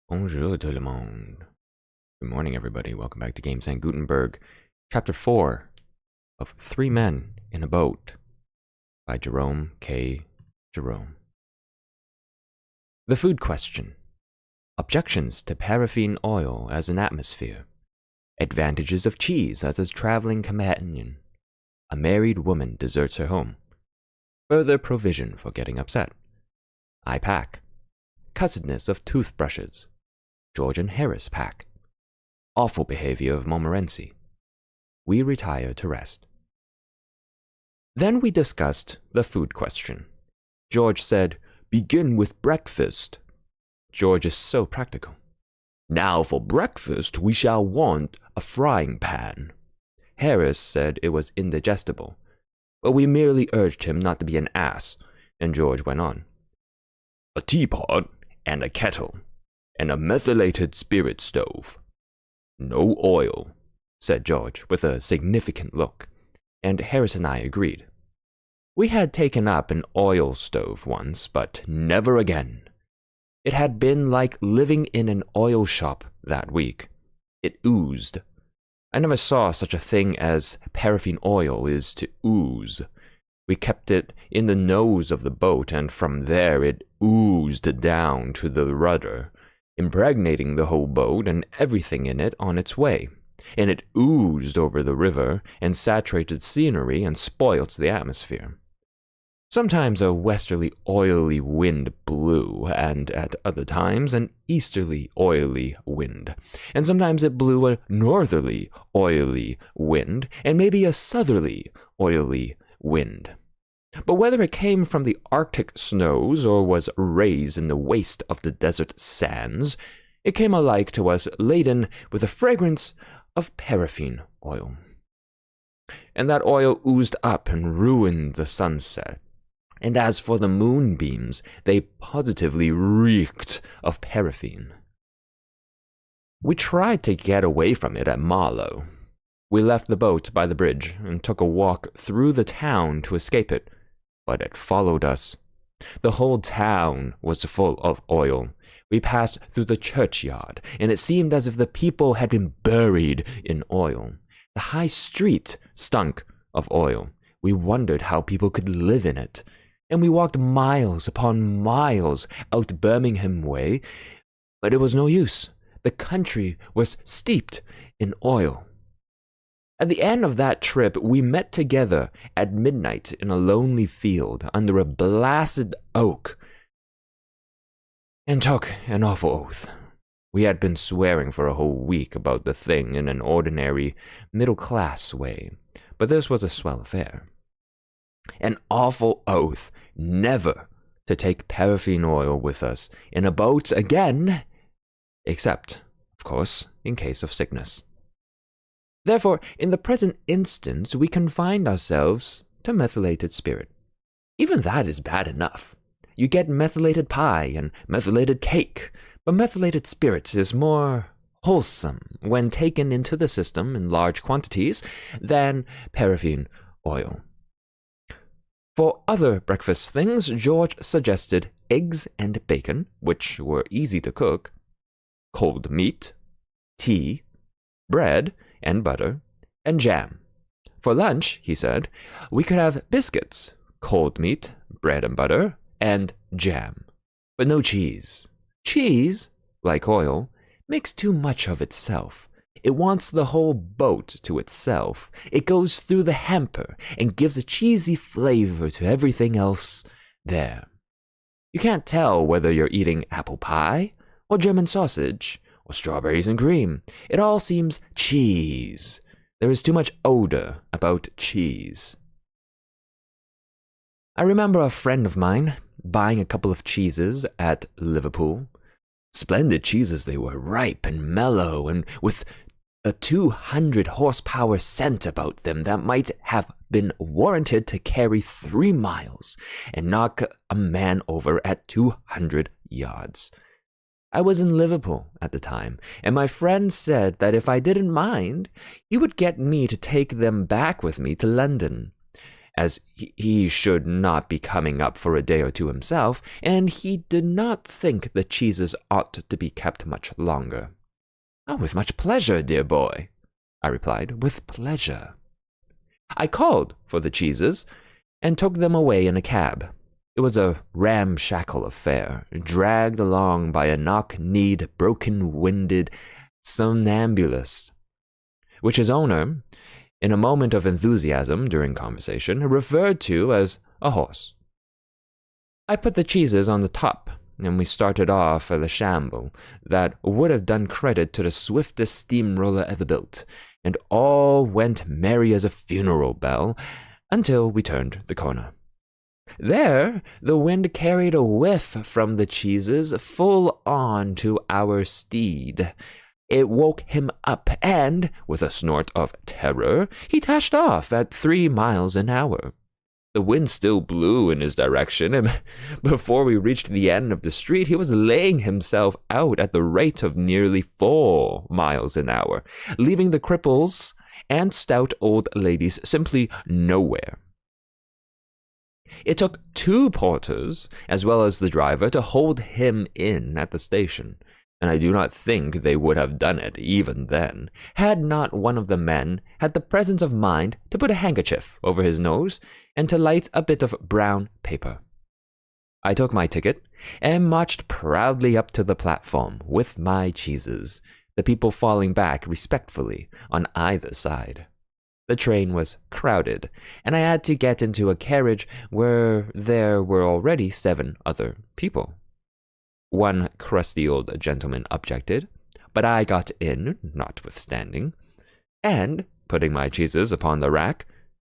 Bonjour tout le monde. Good morning, everybody. Welcome back to Games and Gutenberg, Chapter 4 of Three Men in a Boat by Jerome K. Jerome. The food question. Objections to paraffin oil as an atmosphere. Advantages of cheese as a traveling companion. A married woman deserts her home. Further provision for getting upset. I pack. Cussedness of toothbrushes. George and Harris pack. Awful behavior of Montmorency. We retire to rest. Then we discussed the food question. George said, "Begin with breakfast." George is so practical. "Now for breakfast we shall want a frying pan." Harris said it was indigestible, but we merely urged him not to be an ass, and George went on. "A teapot and a kettle, and a methylated spirit stove." "No oil," said George with a significant look, and Harris and I agreed. We had taken up an oil stove once, but never again. It had been like living in an oil shop that week. It oozed. I never saw such a thing as paraffin oil is to ooze. We kept it in the nose of the boat, and from there it oozed down to the rudder, impregnating the whole boat and everything in it on its way, and it oozed over the river and saturated scenery and spoilt the atmosphere. Sometimes a westerly oily wind blew, and at other times an easterly oily wind, and sometimes it blew a northerly oily wind, and maybe a southerly oily wind. But whether it came from the Arctic snows or was raised in the waste of the desert sands, it came alike to us laden with the fragrance of paraffin oil. And that oil oozed up and ruined the sunset. And as for the moonbeams, they positively reeked of paraffin. We tried to get away from it at Marlow. We left the boat by the bridge and took a walk through the town to escape it, but it followed us. The whole town was full of oil. We passed through the churchyard, and it seemed as if the people had been buried in oil. The high street stunk of oil. We wondered how people could live in it, and we walked miles upon miles out Birmingham way, but it was no use. The country was steeped in oil. At the end of that trip, we met together at midnight in a lonely field under a blasted oak and took an awful oath. We had been swearing for a whole week about the thing in an ordinary, middle-class way, but this was a swell affair. An awful oath never to take paraffin oil with us in a boat again, except, of course, in case of sickness. Therefore, in the present instance, we confined ourselves to methylated spirit. Even that is bad enough. You get methylated pie and methylated cake, but methylated spirits is more wholesome when taken into the system in large quantities than paraffin oil. For other breakfast things, George suggested eggs and bacon, which were easy to cook, cold meat, tea, bread and butter, and jam. For lunch, he said, we could have biscuits, cold meat, bread and butter, and jam, but no cheese. Cheese, like oil, makes too much of itself. It wants the whole boat to itself. It goes through the hamper and gives a cheesy flavor to everything else there. You can't tell whether you're eating apple pie or German sausage or strawberries and cream. It all seems cheese. There is too much odor about cheese. I remember a friend of mine buying a couple of cheeses at Liverpool. Splendid cheeses they were, ripe and mellow, and with a 200 horsepower scent about them that might have been warranted to carry 3 miles and knock a man over at 200 yards. I was in Liverpool at the time, and my friend said that if I didn't mind, he would get me to take them back with me to London. as he should not be coming up for a day or two himself, and he did not think the cheeses ought to be kept much longer. "Oh, with much pleasure, dear boy," I replied, "with pleasure." I called for the cheeses and took them away in a cab. It was a ramshackle affair, dragged along by a knock-kneed, broken-winded somnambulist, which his owner, in a moment of enthusiasm during conversation, referred to as a horse. I put the cheeses on the top, and we started off at a shamble that would have done credit to the swiftest steamroller ever built, and all went merry as a funeral bell until we turned the corner. There, the wind carried a whiff from the cheeses full on to our steed. It woke him up, and, with a snort of terror, he dashed off at 3 miles an hour. The wind still blew in his direction, and before we reached the end of the street, he was laying himself out at the rate of nearly 4 miles an hour, leaving the cripples and stout old ladies simply nowhere. It took 2 porters, as well as the driver, to hold him in at the station, and I do not think they would have done it even then, had not one of the men had the presence of mind to put a handkerchief over his nose and to light a bit of brown paper. I took my ticket and marched proudly up to the platform with my cheeses, the people falling back respectfully on either side. The train was crowded, and I had to get into a carriage where there were already 7 other people. One crusty old gentleman objected, but I got in, notwithstanding, and, putting my cheeses upon the rack,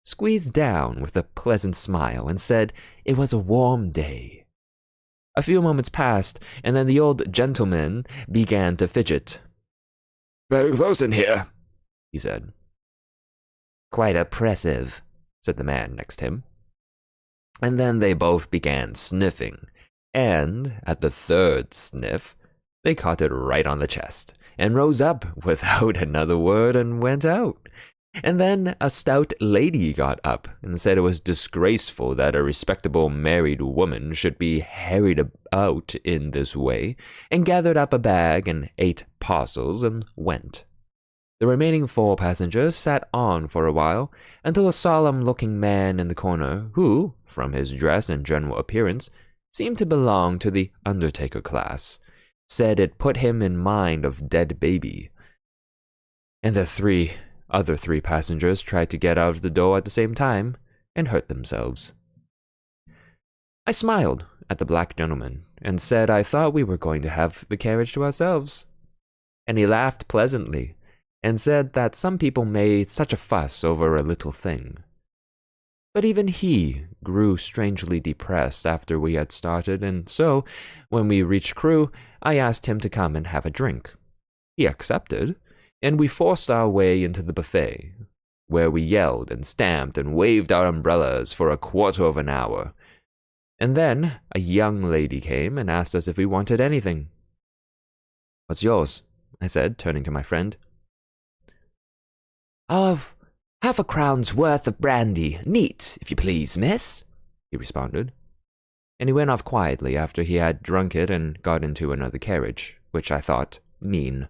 squeezed down with a pleasant smile and said it was a warm day. A few moments passed, and then the old gentleman began to fidget. "Very close in here," he said. "Quite oppressive," said the man next him. And then they both began sniffing, and at the 3rd sniff, they caught it right on the chest, and rose up without another word and went out. And then a stout lady got up and said it was disgraceful that a respectable married woman should be harried about in this way, and gathered up a bag and 8 parcels and went. The remaining 4 passengers sat on for a while until a solemn-looking man in the corner, who, from his dress and general appearance, seemed to belong to the undertaker class, said it put him in mind of dead baby. And the other 3 passengers tried to get out of the door at the same time and hurt themselves. I smiled at the black gentleman and said I thought we were going to have the carriage to ourselves. And he laughed pleasantly and said that some people made such a fuss over a little thing. But even he grew strangely depressed after we had started, and so, when we reached Crewe, I asked him to come and have a drink. He accepted, and we forced our way into the buffet, where we yelled and stamped and waved our umbrellas for a quarter of an hour. And then a young lady came and asked us if we wanted anything. "What's yours?" I said, turning to my friend. "Oh, 1/2 crown's worth of brandy, neat, if you please, miss," he responded. And he went off quietly after he had drunk it and got into another carriage, which I thought mean.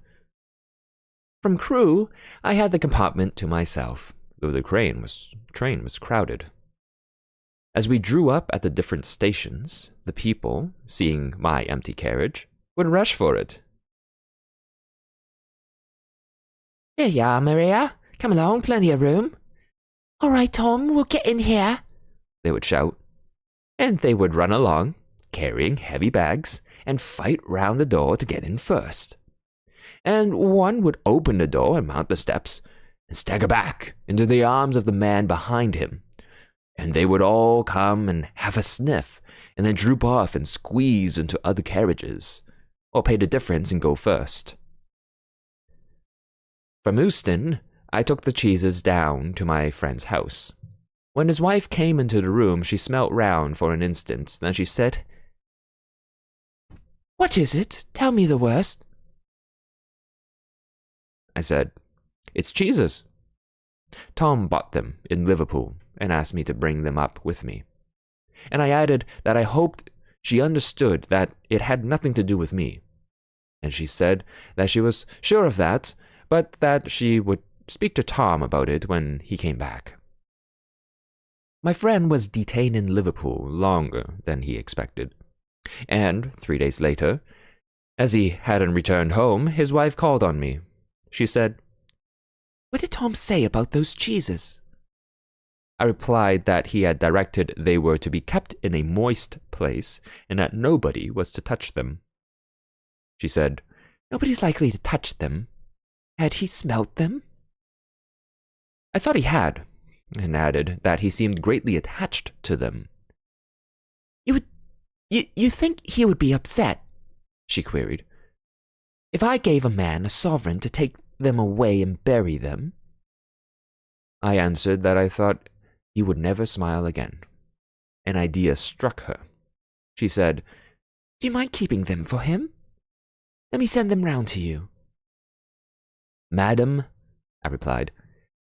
From Crewe, I had the compartment to myself, though the train was crowded. As we drew up at the different stations, the people, seeing my empty carriage, would rush for it. "Here you are, Maria. Come along, plenty of room." "All right, Tom, we'll get in here," they would shout. And they would run along, carrying heavy bags, and fight round the door to get in first. And one would open the door and mount the steps, and stagger back into the arms of the man behind him. And they would all come and have a sniff, and then droop off and squeeze into other carriages, or pay the difference and go first. From Euston, I took the cheeses down to my friend's house. When his wife came into the room, she smelt round for an instant, then she said, "What is it? Tell me the worst." I said, "It's cheeses. Tom bought them in Liverpool, and asked me to bring them up with me. And I added that I hoped she understood that it had nothing to do with me. And she said that she was sure of that, but that she would speak to Tom about it when he came back. My friend was detained in Liverpool longer than he expected. And 3 days later, as he hadn't returned home, his wife called on me. She said, "What did Tom say about those cheeses?" I replied that he had directed they were to be kept in a moist place and that nobody was to touch them. She said, "Nobody's likely to touch them. Had he smelt them?" I thought he had, and added that he seemed greatly attached to them. You think he would be upset?" she queried. "If I gave a man a sovereign to take them away and bury them?" I answered that I thought he would never smile again. An idea struck her. She said, "Do you mind keeping them for him? Let me send them round to you." "Madam," I replied,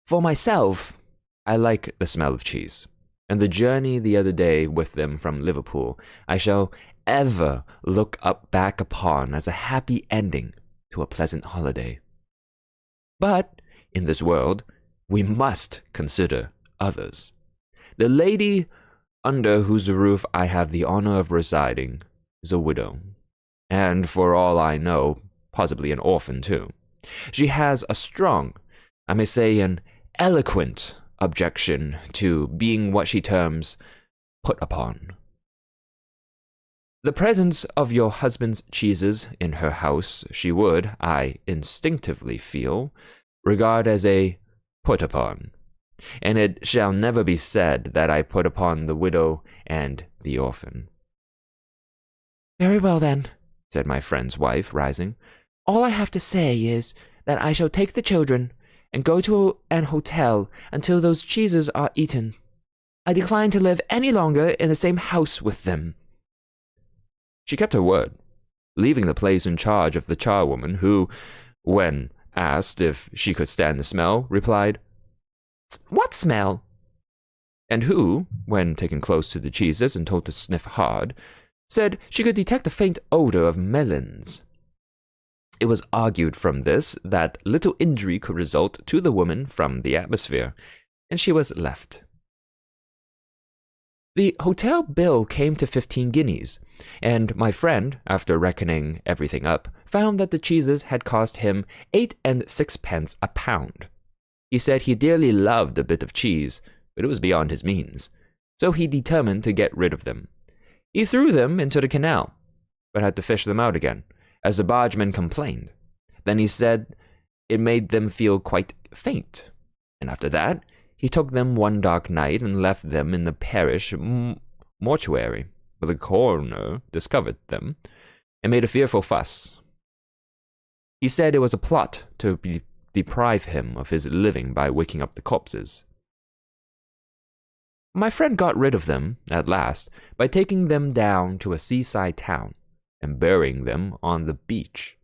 "for myself, I like the smell of cheese, and the journey the other day with them from Liverpool I shall ever look back upon as a happy ending to a pleasant holiday. But in this world, we must consider others. The lady under whose roof I have the honor of residing is a widow, and for all I know, possibly an orphan too. She has a strong, I may say an eloquent objection to being what she terms put upon. The presence of your husband's cheeses in her house she would, I instinctively feel, regard as a put upon, and it shall never be said that I put upon the widow and the orphan." "Very well then," said my friend's wife, rising. "All I have to say is that I shall take the children and go to an hotel until those cheeses are eaten. I decline to live any longer in the same house with them." She kept her word, leaving the place in charge of the charwoman who, when asked if she could stand the smell, replied, "What smell?" And who, when taken close to the cheeses and told to sniff hard, said she could detect a faint odor of melons. It was argued from this that little injury could result to the woman from the atmosphere, and she was left. The hotel bill came to 15 guineas, and my friend, after reckoning everything up, found that the cheeses had cost him 8 and 6 a pound. He said he dearly loved a bit of cheese, but it was beyond his means, so he determined to get rid of them. He threw them into the canal, but had to fish them out again, as the bargeman complained. Then he said it made them feel quite faint, and after that, he took them one dark night and left them in the parish mortuary, where the coroner discovered them and made a fearful fuss. He said it was a plot to deprive him of his living by waking up the corpses. My friend got rid of them, at last, by taking them down to a seaside town and burying them on the beach.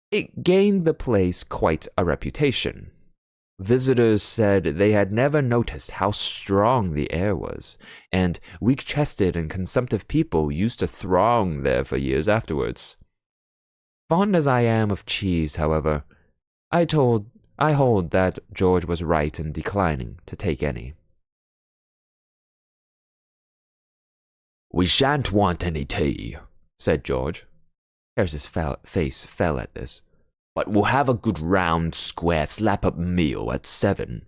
It gained the place quite a reputation. Visitors said they had never noticed how strong the air was, and weak-chested and consumptive people used to throng there for years afterwards. Fond as I am of cheese, however, I hold that George was right in declining to take any. "We shan't want any tea," said George. Harris's face fell at this. "But we'll have a good round, square, slap-up meal at 7.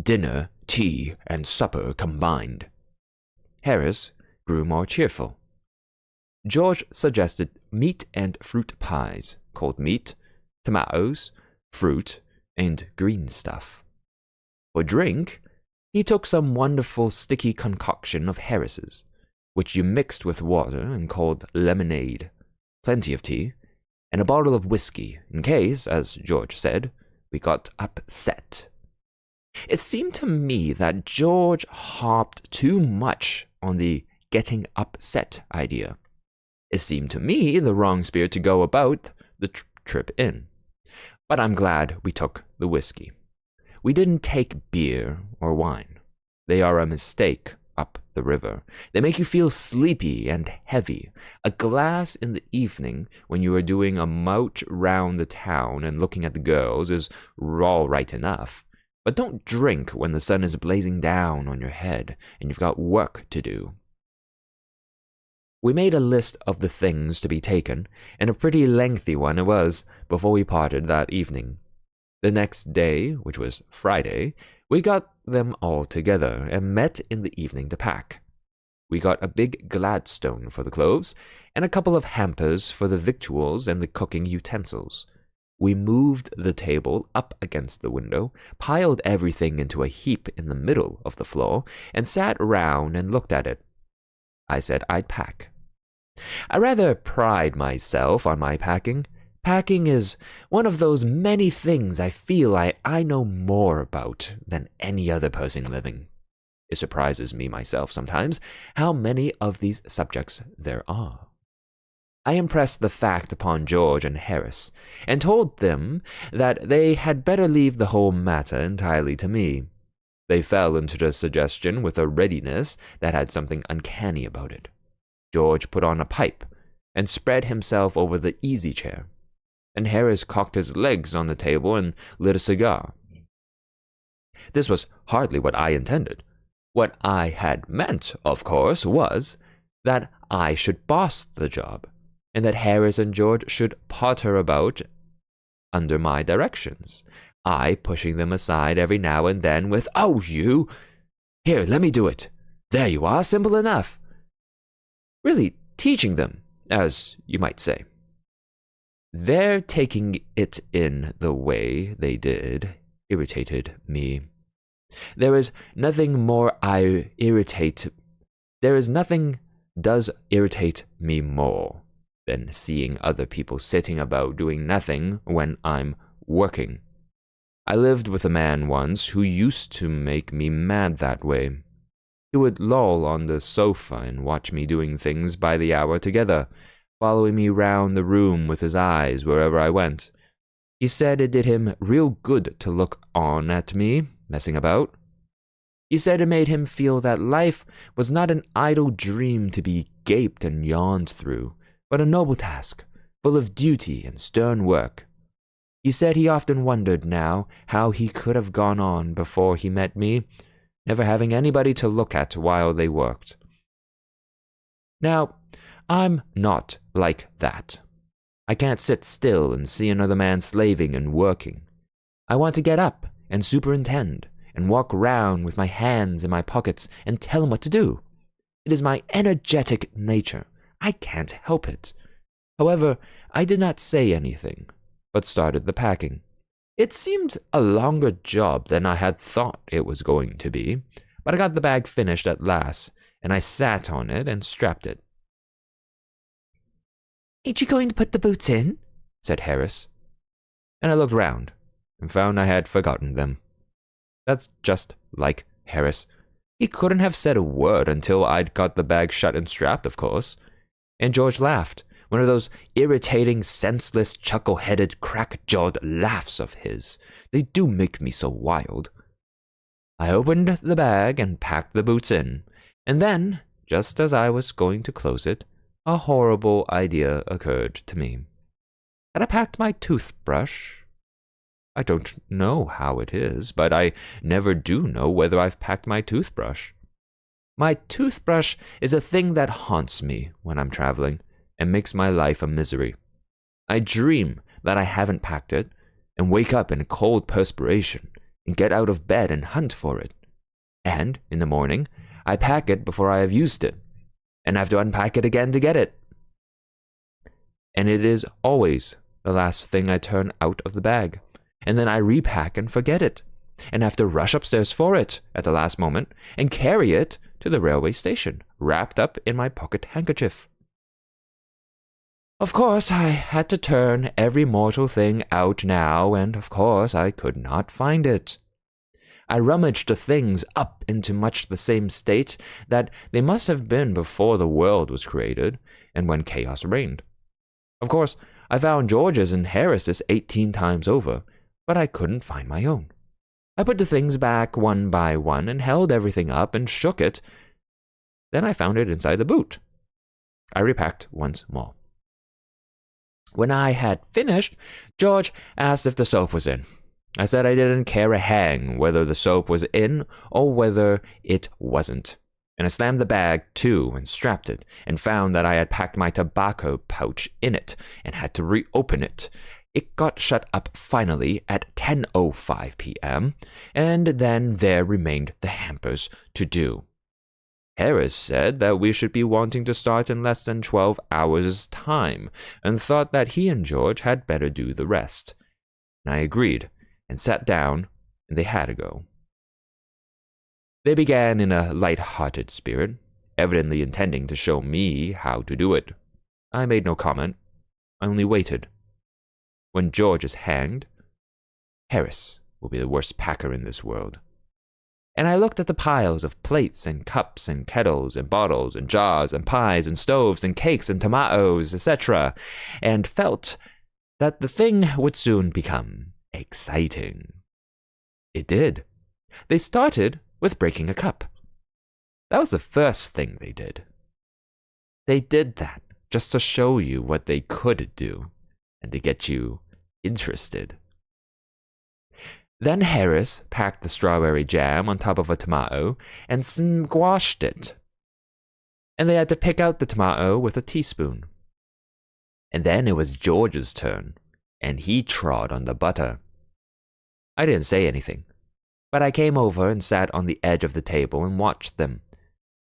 Dinner, tea, and supper combined." Harris grew more cheerful. George suggested meat and fruit pies, cold meat, tomatoes, fruit, and green stuff. For drink, he took some wonderful sticky concoction of Harris's, which you mixed with water and called lemonade, plenty of tea, and a bottle of whiskey, in case, as George said, we got upset. It seemed to me that George harped too much on the getting upset idea. It seemed to me the wrong spirit to go about the trip in. But I'm glad we took the whiskey. We didn't take beer or wine. They are a mistake up the river. They make you feel sleepy and heavy. A glass in the evening when you are doing a mout round the town and looking at the girls is all right enough. But don't drink when the sun is blazing down on your head and you've got work to do. We made a list of the things to be taken, and a pretty lengthy one it was before we parted that evening. The next day, which was Friday, we got them all together and met in the evening to pack. We got a big Gladstone for the clothes and a couple of hampers for the victuals and the cooking utensils. We moved the table up against the window, piled everything into a heap in the middle of the floor, and sat round and looked at it. I said I'd pack. I rather pride myself on my packing. Packing is one of those many things I feel I know more about than any other person living. It surprises me myself sometimes how many of these subjects there are. I impressed the fact upon George and Harris, and told them that they had better leave the whole matter entirely to me. They fell into the suggestion with a readiness that had something uncanny about it. George put on a pipe and spread himself over the easy chair, and Harris cocked his legs on the table and lit a cigar. This was hardly what I intended. What I had meant, of course, was that I should boss the job, and that Harris and George should potter about under my directions, I pushing them aside every now and then with, "Oh, you! Here, let me do it. There you are, simple enough." Really teaching them, as you might say. Their taking it in the way they did irritated me. There is nothing does irritate me more than seeing other people sitting about doing nothing when I'm working. I lived with a man once who used to make me mad that way. He would loll on the sofa and watch me doing things by the hour together, following me round the room with his eyes wherever I went. He said it did him real good to look on at me, messing about. He said it made him feel that life was not an idle dream to be gaped and yawned through, but a noble task, full of duty and stern work. He said he often wondered now how he could have gone on before he met me, never having anybody to look at while they worked. Now, I'm not like that. I can't sit still and see another man slaving and working. I want to get up and superintend and walk round with my hands in my pockets and tell him what to do. It is my energetic nature. I can't help it. However, I did not say anything, but started the packing. It seemed a longer job than I had thought it was going to be, but I got the bag finished at last, and I sat on it and strapped it. "Ain't you going to put the boots in?" said Harris. And I looked round and found I had forgotten them. That's just like Harris. He couldn't have said a word until I'd got the bag shut and strapped, of course. And George laughed, one of those irritating, senseless, chuckle-headed, crack-jawed laughs of his. They do make me so wild. I opened the bag and packed the boots in, and then, just as I was going to close it, a horrible idea occurred to me. Had I packed my toothbrush? I don't know how it is, but I never do know whether I've packed my toothbrush. My toothbrush is a thing that haunts me when I'm traveling and makes my life a misery. I dream that I haven't packed it and wake up in cold perspiration and get out of bed and hunt for it. And in the morning, I pack it before I have used it and have to unpack it again to get it. And it is always the last thing I turn out of the bag, and then I repack and forget it, and have to rush upstairs for it at the last moment and carry it to the railway station, wrapped up in my pocket handkerchief. Of course, I had to turn every mortal thing out now, and of course I could not find it. I rummaged the things up into much the same state that they must have been before the world was created and when chaos reigned. Of course, I found George's and Harris's 18 times over, but I couldn't find my own. I put the things back one by one and held everything up and shook it. Then I found it inside the boot. I repacked once more. When I had finished, George asked if the soap was in. I said I didn't care a hang whether the soap was in or whether it wasn't. And I slammed the bag to and strapped it, and found that I had packed my tobacco pouch in it and had to reopen it. It got shut up finally at 10:05 p.m., and then there remained the hampers to do. Harris said that we should be wanting to start in less than 12 hours' time, and thought that he and George had better do the rest. And I agreed, and sat down, and they had to go. They began in a light-hearted spirit, evidently intending to show me how to do it. I made no comment. I only waited. When George is hanged, Harris will be the worst packer in this world. And I looked at the piles of plates and cups and kettles and bottles and jars and pies and stoves and cakes and tomatoes, etc., and felt that the thing would soon become exciting. It did. They started with breaking a cup. That was the first thing they did. They did that just to show you what they could do and to get you interested. Then Harris packed the strawberry jam on top of a tomato and squashed it. And they had to pick out the tomato with a teaspoon. And then it was George's turn, and he trod on the butter. I didn't say anything, but I came over and sat on the edge of the table and watched them.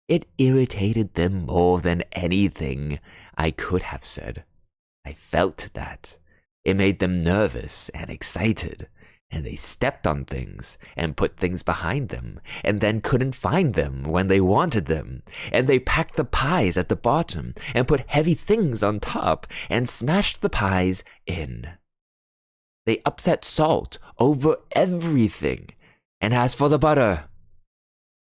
It irritated them more than anything I could have said. I felt that. It made them nervous and excited. And they stepped on things and put things behind them and then couldn't find them when they wanted them. And they packed the pies at the bottom and put heavy things on top and smashed the pies in. They upset salt over everything. And as for the butter,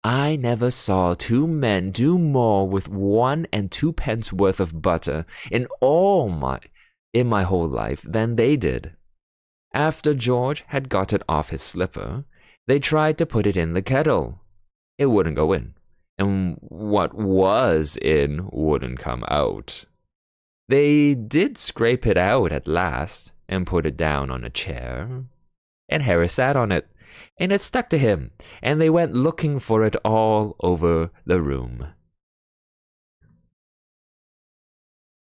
I never saw two men do more with 1 and 2 pence worth of butter in my whole life than they did. After George had got it off his slipper, they tried to put it in the kettle. It wouldn't go in, and what was in wouldn't come out. They did scrape it out at last and put it down on a chair, and Harris sat on it, and it stuck to him, and they went looking for it all over the room.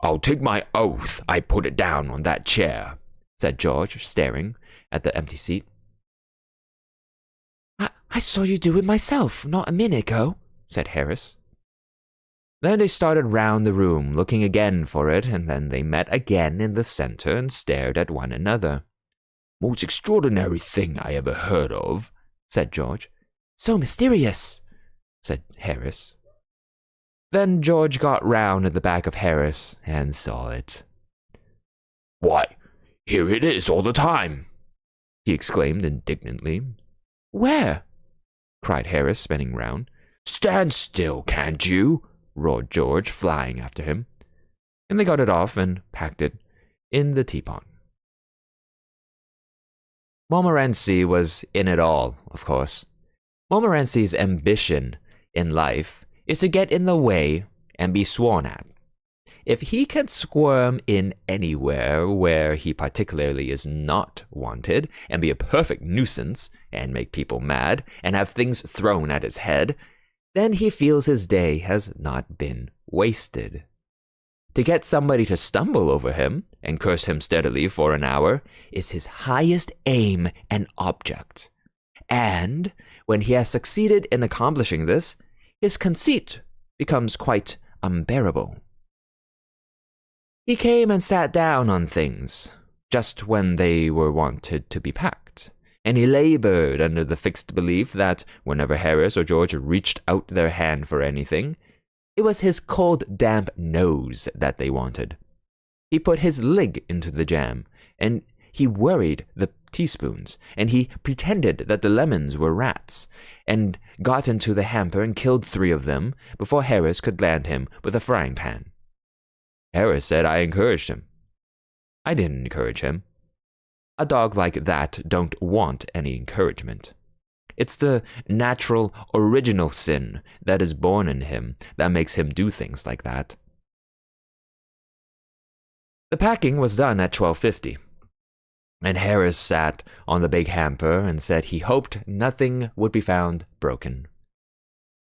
"I'll take my oath I put it down on that chair," said George, staring at the empty seat. I saw you do it myself not a minute ago, said Harris. Then they started round the room, looking again for it, and then they met again in the center and stared at one another. "Most extraordinary thing I ever heard of," said George. "So mysterious," said Harris. Then George got round at the back of Harris and saw it. "Why, here it is all the time!" he exclaimed indignantly. "Where?" cried Harris, spinning round. "Stand still, can't you?" roared George, flying after him. And they got it off and packed it in the teapot. Montmorency was in it all, of course. Montmorency's ambition in life is to get in the way and be sworn at. If he can squirm in anywhere where he particularly is not wanted and be a perfect nuisance and make people mad and have things thrown at his head, then he feels his day has not been wasted. To get somebody to stumble over him and curse him steadily for an hour is his highest aim and object. And when he has succeeded in accomplishing this, his conceit becomes quite unbearable. He came and sat down on things, just when they were wanted to be packed, and he labored under the fixed belief that whenever Harris or George reached out their hand for anything, it was his cold, damp nose that they wanted. He put his leg into the jam, and he worried the teaspoons, and he pretended that the lemons were rats, and got into the hamper and killed 3 of them before Harris could land him with a frying pan. Harris said I encouraged him. I didn't encourage him. A dog like that don't want any encouragement. It's the natural, original sin that is born in him that makes him do things like that. The packing was done at 12:50, and Harris sat on the big hamper and said he hoped nothing would be found broken.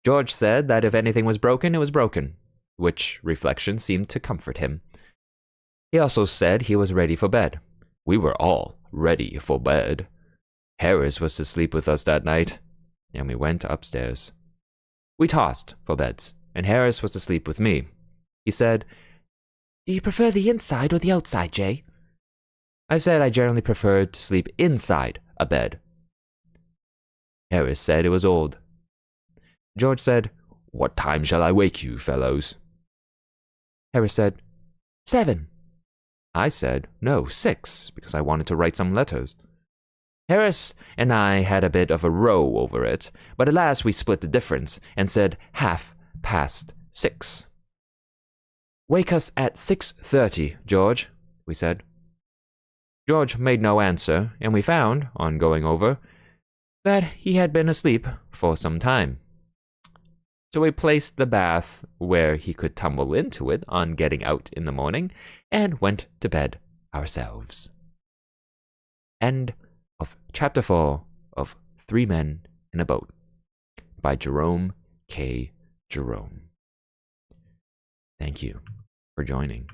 George said that if anything was broken, it was broken, which reflection seemed to comfort him. He also said he was ready for bed. We were all ready for bed. Harris was to sleep with us that night, and we went upstairs. We tossed for beds, and Harris was to sleep with me. He said, "Do you prefer the inside or the outside, Jay?" I said I generally preferred to sleep inside a bed. Harris said it was old. George said, "What time shall I wake you, fellows?" Harris said, 7. I said, no, 6, because I wanted to write some letters. Harris and I had a bit of a row over it, but at last we split the difference and said 6:30. "Wake us at 6:30, George," we said. George made no answer, and we found, on going over, that he had been asleep for some time. So we placed the bath where he could tumble into it on getting out in the morning, and went to bed ourselves. End of Chapter 4 of 3 Men in a Boat by Jerome K. Jerome. Thank you for joining.